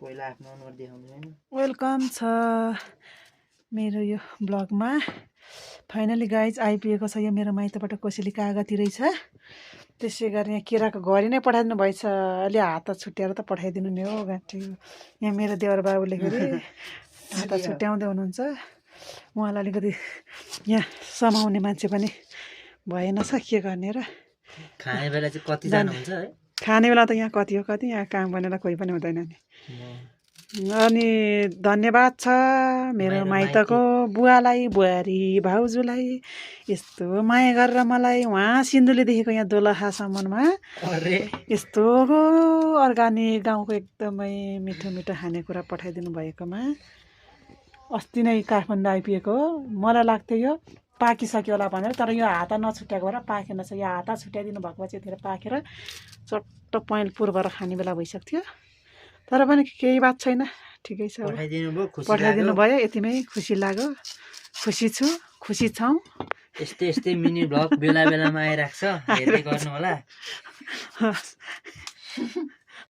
पहिला आफ्नो अनुहार देखाउनु हैन। वेलकम छ मेरो यो ब्लगमा। फाइनली गाइज आइपुगेको छ यो मेरो माइतबाट कोसेली कागती रहेछ। त्यसै गरी यहाँ केराको घरि नै पठाइदिनु भएछ। अलि हात छुट्याएर त पठाइदिनु नि हो गाँठी। यहाँ मेरो देवर बाबुले फेरि हात छुट्याउँदै हुनुहुन्छ। उहाँलाई अलिकति यहाँ समाउने मान्छे पनि भएन छ, के गर्ने र। खाने बेला चाहिँ कतिजना हुन्छ है? खाने बेला त यहाँ कति हो कति, यहाँ काम गर्नेलाई कोही पनि हुँदैन नि। अनि धन्यवाद छ मेरो माइतको बुवालाई, बुहारी भाउजूलाई यस्तो माया गरेर मलाई उहाँ सिन्धुलीदेखिको यहाँ दोलखासम्ममा यस्तो अर्ग्यानिक गाउँको एकदमै मिठो मिठो खानेकुरा पठाइदिनु भएकोमा। अस्ति नै काठमाडौँ आइपुगेको मलाई लाग्थ्यो यो पाकिसक्यो होला भनेर, तर यो हाता नछुट्याएको भएर पाकेन छ। यो हाता छुट्याइदिनु भएको भए चाहिँ यतिखेर पाकेर चट्ट पहेँल पुरबाट खाने बेला भइसक्थ्यो। तर पनि केही बात छैन, ठिकै छ। पठाइदिनु भयो, यतिमै खुसी लाग्यो। खुसी छु, खुसी छौँ। यस्तै यस्तै मिनी भ्लग बेला बेलामा आइराख्छ, हेर्दै गर्नु होला।